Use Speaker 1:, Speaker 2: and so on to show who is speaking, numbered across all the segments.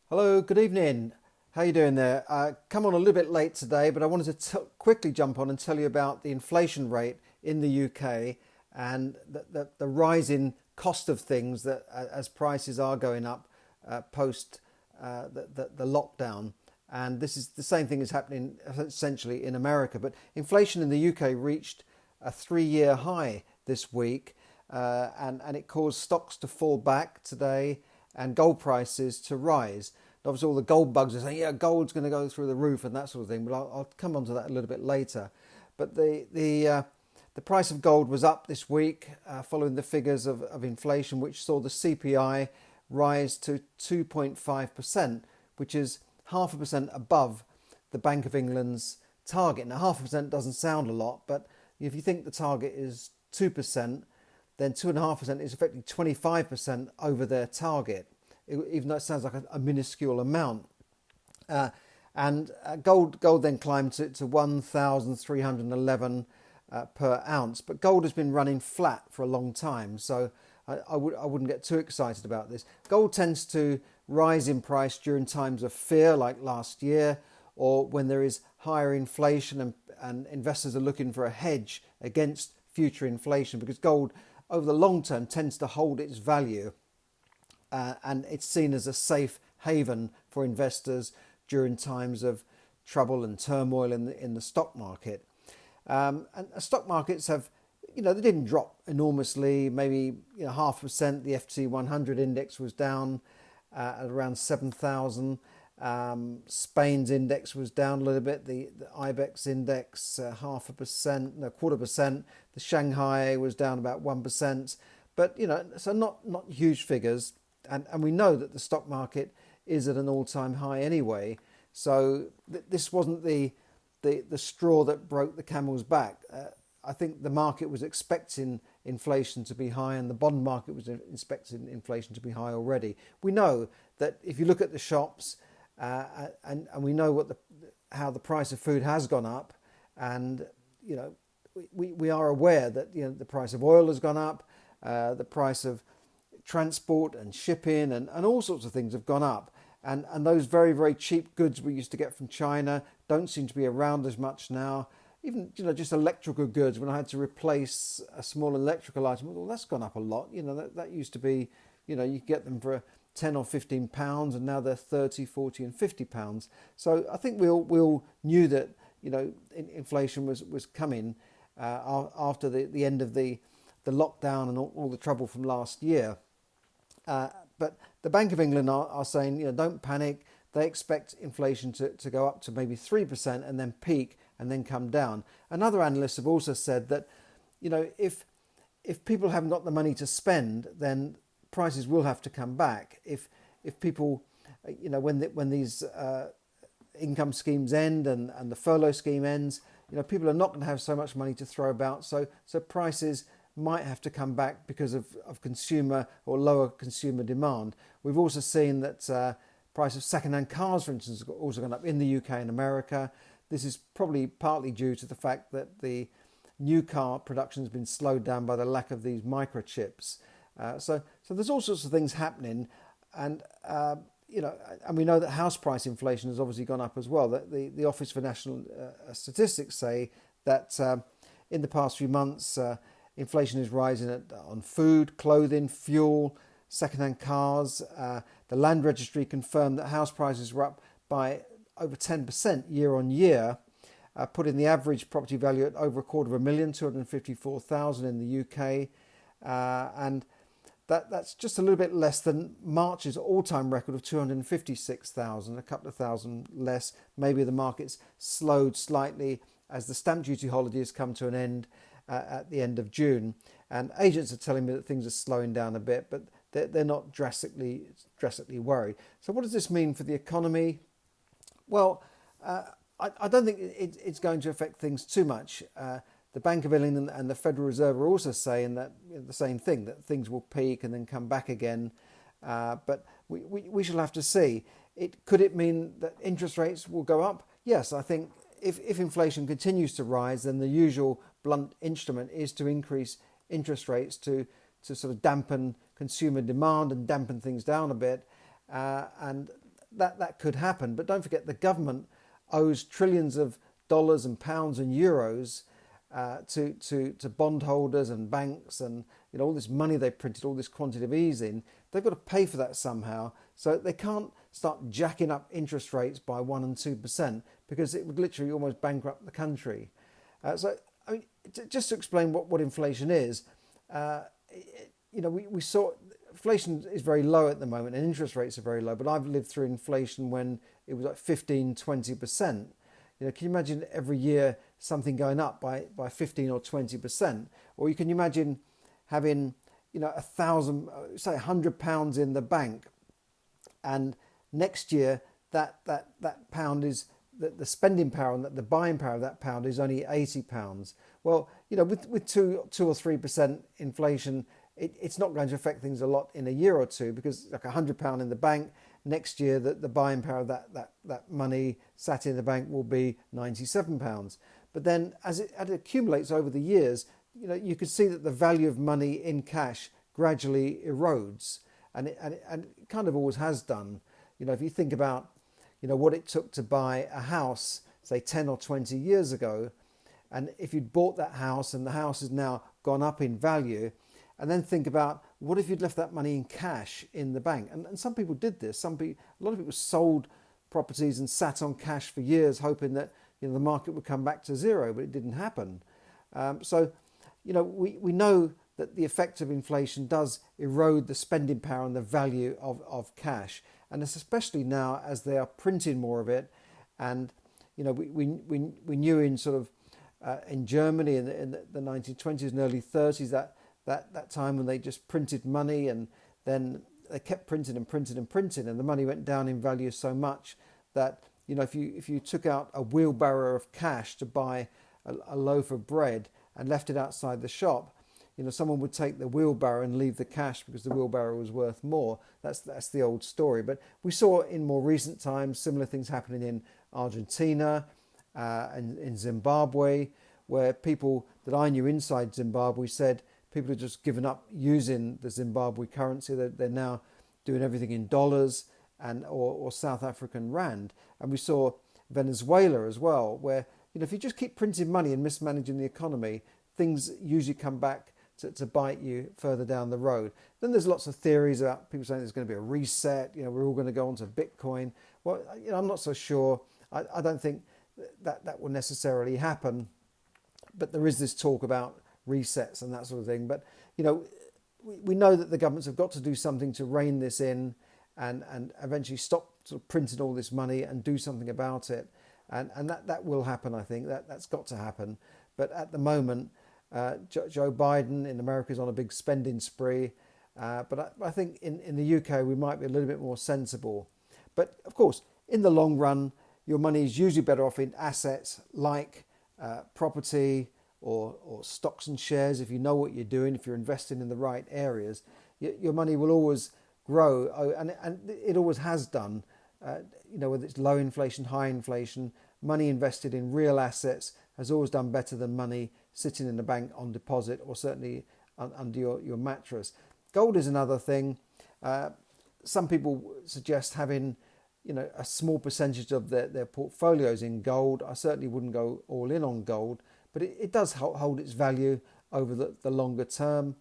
Speaker 1: Hello, good evening. How you doing there? Come on a little bit late today, but I wanted to quickly jump on and tell you about the inflation rate in the UK and the rise in cost of things that as prices are going up post the lockdown. And this is the same thing is happening essentially in America. But inflation in the UK reached a 3-year high this week, and it caused stocks to fall back today and gold prices to rise. And obviously, all the gold bugs are saying, yeah, gold's going to go through the roof and that sort of thing. But I'll come on to that a little bit later. But the price of gold was up this week following the figures of inflation, which saw the CPI rise to 2.5%, which is 0.5% above the Bank of England's target. Now, 0.5% doesn't sound a lot, but if you think the target is 2%, then 2.5% is effectively 25% over their target, even though it sounds like a minuscule amount. And gold then climbed to 1,311 per ounce. But gold has been running flat for a long time, so I wouldn't get too excited about this. Gold tends to rise in price during times of fear, like last year, or when there is higher inflation and investors are looking for a hedge against future inflation, because gold over the long term tends to hold its value, and it's seen as a safe haven for investors during times of trouble and turmoil in the stock market. And stock markets have, they didn't drop enormously, maybe 0.5%. The FTSE 100 index was down at around 7,000. Spain's index was down a little bit. The IBEX index 0.5%, no 0.25%. The Shanghai was down about 1%. But so not huge figures, and we know that the stock market is at an all-time high anyway. So this wasn't the straw that broke the camel's back. I think the market was expecting inflation to be high, and the bond market was expecting inflation to be high already. We know that if you look at the shops, and we know how the price of food has gone up, and we are aware that the price of oil has gone up, the price of transport and shipping and all sorts of things have gone up, and those very, very cheap goods we used to get from China don't seem to be around as much now. Even just electrical goods, when I had to replace a small electrical item, well, that's gone up a lot. That used to be, you could get them for 10 or 15 pounds, and now they're 30, 40 and 50 pounds. So I think we all knew that inflation was coming after the end of the lockdown and all the trouble from last year. But the Bank of England are saying, don't panic. They expect inflation to go up to maybe 3% and then peak and then come down. And other analysts have also said that, if people haven't got the money to spend, then prices will have to come back. If people, when these income schemes end and the furlough scheme ends, people are not going to have so much money to throw about. So prices might have to come back because of consumer or lower consumer demand. We've also seen that price of second-hand cars, for instance, has also gone up in the UK and America. This is probably partly due to the fact that the new car production has been slowed down by the lack of these microchips. So there's all sorts of things happening, and and we know that house price inflation has obviously gone up as well. That the Office for National Statistics say that in the past few months, inflation is rising on food, clothing, fuel, second-hand cars. The Land Registry confirmed that house prices were up by over 10% year on year, putting the average property value at over £250,000, 254,000 in the UK, and that's just a little bit less than March's all-time record of 256,000, a couple of thousand less. Maybe the market's slowed slightly as the stamp duty holiday has come to an end at the end of June, and agents are telling me that things are slowing down a bit, but they're not drastically worried. So what does this mean for the economy? Well, I don't think it's going to affect things too much. The Bank of England and the Federal Reserve are also saying that the same thing, that things will peak and then come back again. But we shall have to see. Could it mean that interest rates will go up? Yes, I think if inflation continues to rise, then the usual blunt instrument is to increase interest rates to sort of dampen consumer demand and dampen things down a bit. And that could happen. But don't forget, the government owes trillions of dollars and pounds and euros to bondholders and banks, and all this money they printed, all this quantitative easing. They've got to pay for that somehow, so they can't start jacking up interest rates by 1% and 2%, because it would literally almost bankrupt the country. Just to explain what inflation is, we saw inflation is very low at the moment and interest rates are very low, but I've lived through inflation when it was like 15-20%. Can you imagine every year something going up by 15 or 20%? Or you can imagine having, £1,000, say £100 in the bank, and next year that pound is, the spending power and the buying power of that pound is only £80. Well, with 2 or 3% inflation, it's not going to affect things a lot in a year or two, because like £100 in the bank, next year the buying power of that money sat in the bank will be £97. But then as it accumulates over the years, you could see that the value of money in cash gradually erodes, and it kind of always has done. If you think about what it took to buy a house, say 10 or 20 years ago, and if you'd bought that house and the house has now gone up in value, and then think about what if you'd left that money in cash in the bank. And some people did this. A lot of people sold properties and sat on cash for years, hoping that the market would come back to zero, but it didn't happen. We know that the effect of inflation does erode the spending power and the value of cash, and it's especially now as they are printing more of it. And we knew in sort of in Germany in the 1920s and early 30s that time when they just printed money, and then they kept printing and printing and printing, and the money went down in value so much that if you took out a wheelbarrow of cash to buy a loaf of bread and left it outside the shop, someone would take the wheelbarrow and leave the cash because the wheelbarrow was worth more. That's the old story. But we saw in more recent times similar things happening in Argentina and in Zimbabwe, where people that I knew inside Zimbabwe said people have just given up using the Zimbabwe currency. They're now doing everything in dollars or South African rand. And we saw Venezuela as well, where if you just keep printing money and mismanaging the economy, things usually come back to bite you further down the road. Then there's lots of theories about people saying there's going to be a reset. We're all going to go onto Bitcoin. Well, I'm not so sure. I don't think that will necessarily happen. But there is this talk about resets and that sort of thing. But we know that the governments have got to do something to rein this in and eventually stop sort of printing all this money and do something about it. And that will happen, I think. That's got to happen. But at the moment, Joe Biden in America is on a big spending spree. But I think in the UK, we might be a little bit more sensible. But of course, in the long run, your money is usually better off in assets like property or stocks and shares. If you know what you're doing, if you're investing in the right areas, your money will always grow. And it always has done. Whether it's low inflation, high inflation, money invested in real assets has always done better than money sitting in the bank on deposit or certainly under your mattress. Gold is another thing. Some people suggest having a small percentage of their portfolios in gold. I certainly wouldn't go all in on gold, but it does hold its value over the longer term.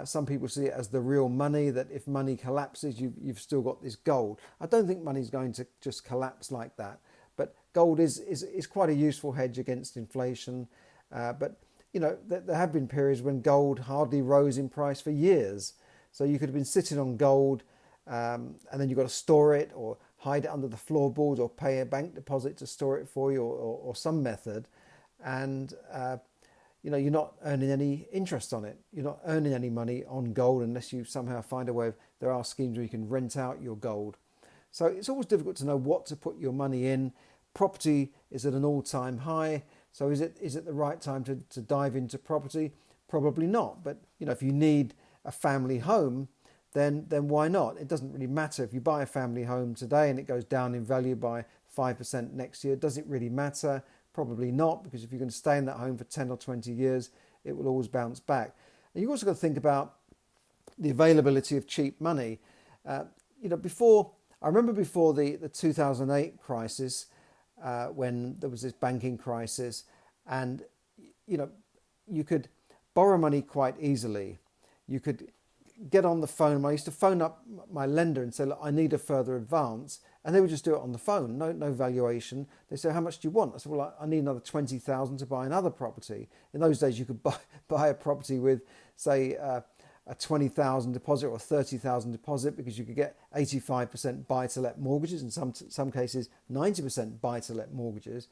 Speaker 1: Some people see it as the real money, that if money collapses, you've still got this gold. I don't think money's going to just collapse like that. But gold is quite a useful hedge against inflation. But there have been periods when gold hardly rose in price for years. So you could have been sitting on gold and then you've got to store it or hide it under the floorboards or pay a bank deposit to store it for you or some method. And you're not earning any interest on it. You're not earning any money on gold unless you somehow find a way there are schemes where you can rent out your gold. So it's always difficult to know what to put your money in. Property is at an all-time high. So is it the right time to dive into property? Probably not. But if you need a family home, then why not? It doesn't really matter if you buy a family home today and it goes down in value by 5% next year. Does it really matter? Probably not, because if you're going to stay in that home for 10 or 20 years, it will always bounce back. And you've also got to think about the availability of cheap money. Before I remember before the 2008 crisis, when there was this banking crisis, and you know, you could borrow money quite easily. You could get on the phone. I used to phone up my lender and say, look, I need a further advance. And they would just do it on the phone, no valuation. They say, how much do you want? I said, well, I need another 20,000 to buy another property. In those days, you could buy a property with, say, a 20,000 deposit or a 30,000 deposit, because you could get 85% buy-to-let mortgages, in some cases 90% buy-to-let mortgages.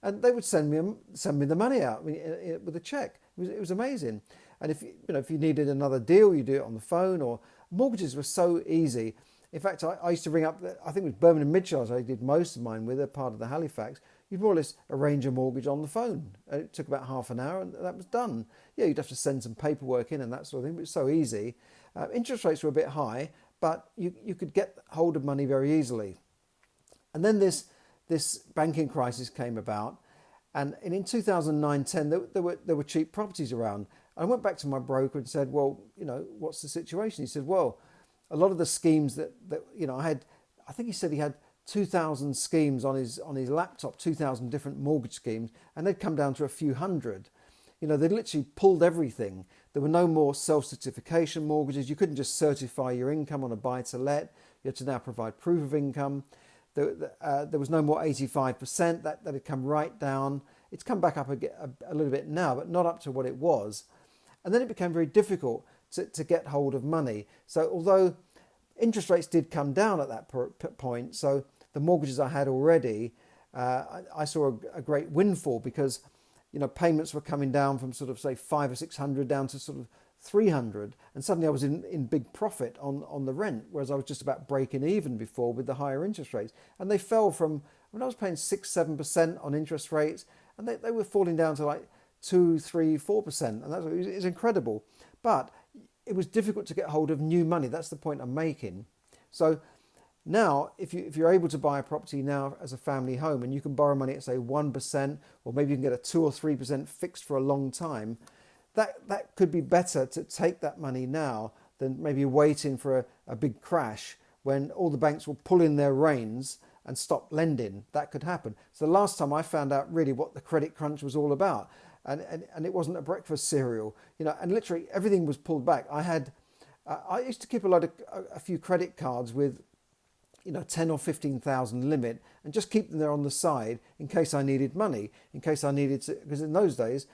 Speaker 1: And they would send me the money out with a cheque. It was amazing. And if you needed another deal, you do it on the phone. Or mortgages were so easy. In fact, I used to ring up, I think it was Birmingham Midcharge I did most of mine with, they're part of the Halifax. You'd more or less arrange a mortgage on the phone. It took about half an hour and that was done. Yeah, you'd have to send some paperwork in and that sort of thing, but it was so easy. Interest rates were a bit high, but you could get hold of money very easily. And then this banking crisis came about, and in 2009-10 there were cheap properties around. I went back to my broker and said, well, what's the situation? He said, well, a lot of the schemes that I think he said he had 2,000 schemes on his laptop, 2,000 different mortgage schemes, and they'd come down to a few hundred. They literally pulled everything. There were no more self-certification mortgages. You couldn't just certify your income on a buy-to-let. You had to now provide proof of income. There was no more 85%. That had come right down. It's come back up a little bit now, but not up to what it was. And then it became very difficult to get hold of money. So although interest rates did come down at that point, so the mortgages I had already, I saw a great windfall, because payments were coming down from sort of say 500 or 600 down to sort of 300, and suddenly I was in big profit on the rent, whereas I was just about breaking even before with the higher interest rates. And they fell from, when I was paying 6-7% on interest rates, and they were falling down to like 2, 3, 4%, and it was incredible. But it was difficult to get hold of new money. That's the point I'm making. So now, if you're able to buy a property now as a family home, and you can borrow money at say 1%, or maybe you can get a 2 or 3% fixed for a long time, that could be better to take that money now than maybe waiting for a big crash when all the banks will pull in their reins and stop lending. That could happen. So the last time I found out really what the credit crunch was all about, and it wasn't a breakfast cereal, and literally everything was pulled back. I used to keep a few credit cards with 10 or 15,000 limit, and just keep them there on the side in case I needed money, in case I needed to, because in those days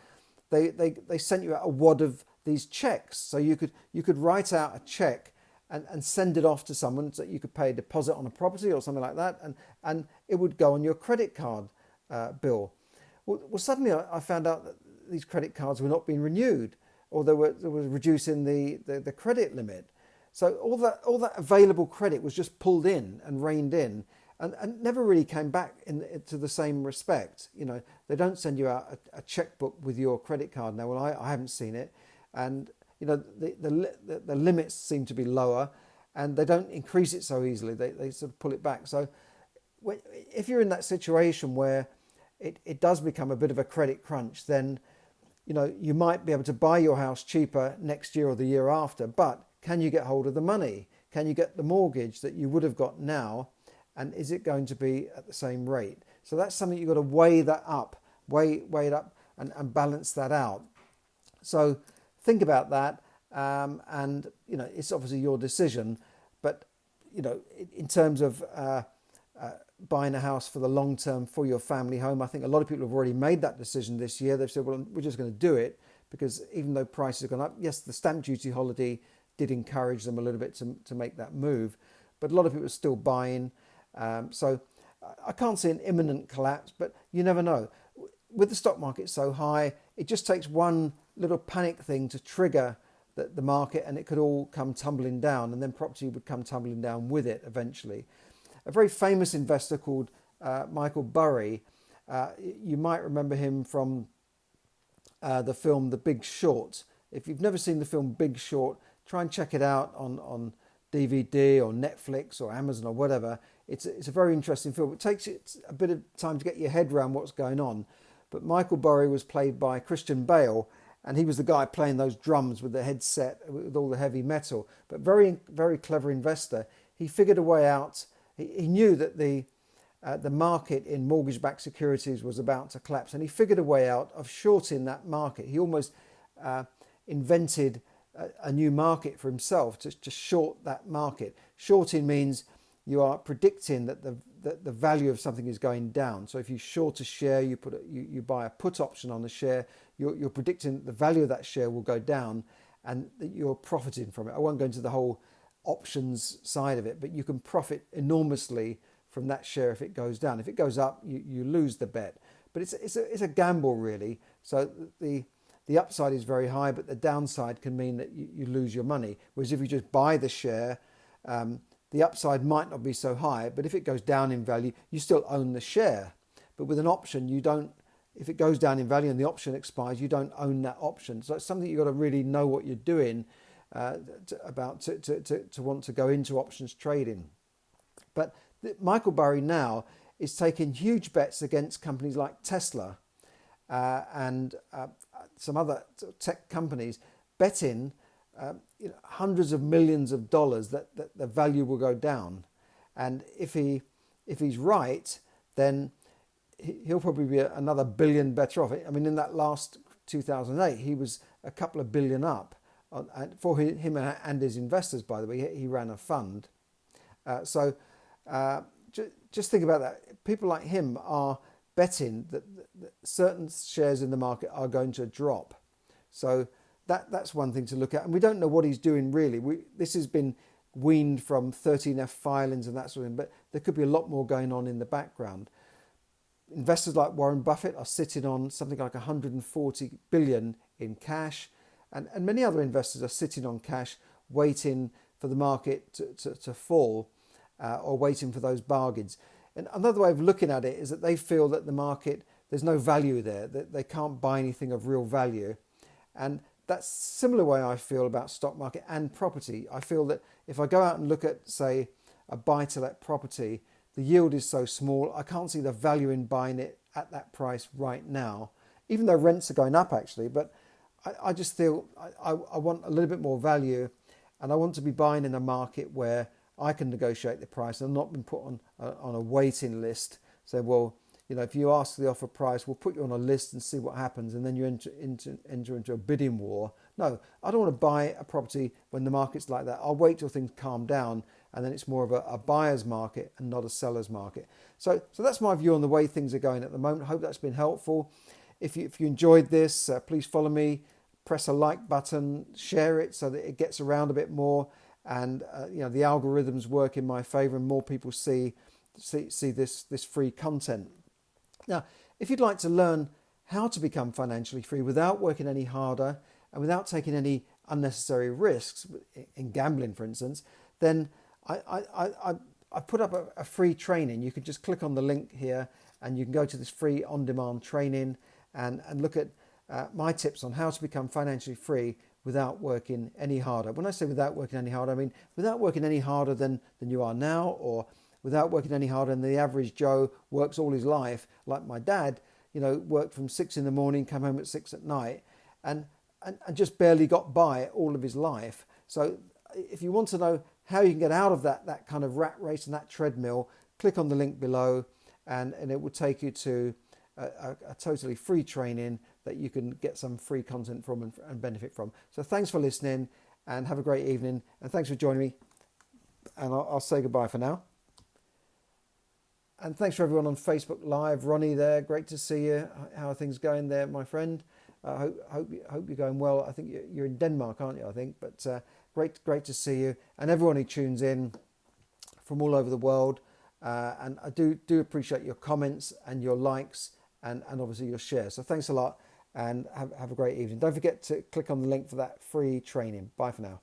Speaker 1: they sent you out a wad of these checks, so you could write out a check and send it off to someone, so you could pay a deposit on a property or something like that, and it would go on your credit card bill. Well, suddenly I found out that these credit cards were not being renewed, or they were reducing the credit limit. So all that available credit was just pulled in and reined in, and never really came back to the same respect. They don't send you out a checkbook with your credit card now. Well, I haven't seen it, and the limits seem to be lower, and they don't increase it so easily. They sort of pull it back. So if you're in that situation where it does become a bit of a credit crunch, then you might be able to buy your house cheaper next year or the year after, but can you get hold of the money? Can you get the mortgage that you would have got now? And is it going to be at the same rate? So that's something you've got to weigh it up and balance that out. So think about that. And it's obviously your decision, but in terms of buying a house for the long term for your family home, I think a lot of people have already made that decision this year. They've said, well, we're just going to do it, because even though prices have gone up, yes, the stamp duty holiday did encourage them a little bit to make that move, but a lot of people are still buying. So I can't see an imminent collapse, but you never know. With the stock market so high, it just takes one little panic thing to trigger the market, and it could all come tumbling down, and then property would come tumbling down with it eventually. A very famous investor called Michael Burry, you might remember him from the film The Big Short. If you've never seen the film Big Short, try and check it out on DVD or Netflix or Amazon or whatever. It's a very interesting film. It takes a bit of time to get your head around what's going on. But Michael Burry was played by Christian Bale, and he was the guy playing those drums with the headset with all the heavy metal. But very, very clever investor. He figured a way out he knew that the market in mortgage-backed securities was about to collapse, and he figured a way out of shorting that market. He almost invented a new market for himself to short that market. Shorting means you are predicting that the value of something is going down. So if you short a share, you buy a put option on the share, you're predicting that the value of that share will go down and that you're profiting from it. I won't go into the whole options side of it, but you can profit enormously from that share if it goes down. If it goes up, you lose the bet. But it's a gamble, really. So the upside is very high, but the downside can mean that you lose your money. Whereas if you just buy the share, the upside might not be so high, but if it goes down in value, you still own the share. But with an option, you don't. If it goes down in value and the option expires, you don't own that option. So it's something you've got to really know what you're doing to want to go into options trading. But Michael Burry now is taking huge bets against companies like Tesla and some other tech companies, betting hundreds of millions of dollars that the value will go down. And if he's right, then he'll probably be another billion better off. I mean, in that last 2008, he was a couple of billion up. For him and his investors, by the way, he ran a fund. So just think about that. People like him are betting that certain shares in the market are going to drop. So that's one thing to look at. And we don't know what he's doing really. This has been weaned from 13F filings and that sort of thing, but there could be a lot more going on in the background. Investors like Warren Buffett are sitting on something like 140 billion in cash, and many other investors are sitting on cash waiting for the market to fall or waiting for those bargains. And another way of looking at it is that they feel that the market, there's no value there, that they can't buy anything of real value. And that's a similar way I feel about stock market and property. I feel that if I go out and look at, say, a buy-to-let property, the yield is so small, I can't see the value in buying it at that price right now, even though rents are going up actually. But I just feel I want a little bit more value, and I want to be buying in a market where I can negotiate the price and not been put on a waiting list. So, well, if you ask the offer price, we'll put you on a list and see what happens, and then you enter into a bidding war. No, I don't want to buy a property when the market's like that. I'll wait till things calm down, and then it's more of a buyer's market and not a seller's market. So that's my view on the way things are going at the moment. I hope that's been helpful. If you enjoyed this, please follow me, press a like button, share it so that it gets around a bit more, and the algorithms work in my favor and more people see this free content. Now, if you'd like to learn how to become financially free without working any harder and without taking any unnecessary risks in gambling, for instance, then I put up a free training. You can just click on the link here and you can go to this free on-demand training and look at my tips on how to become financially free without working any harder. When I say without working any harder, I mean without working any harder than you are now, or without working any harder than the average Joe works all his life, like my dad, worked from 6 in the morning, come home at 6 at night, and just barely got by all of his life. So if you want to know how you can get out of that kind of rat race and that treadmill, click on the link below and it will take you to a totally free training that you can get some free content from and benefit from. So thanks for listening and have a great evening, and thanks for joining me, and I'll say goodbye for now. And thanks for everyone on Facebook Live. Ronnie there, great to see you. How are things going there, my friend? Hope you're going well. I think you're in Denmark, aren't you? I think, but great to see you, and everyone who tunes in from all over the world. And I do appreciate your comments and your likes and obviously your shares. So thanks a lot, and have a great evening. Don't forget to click on the link for that free training. Bye for now.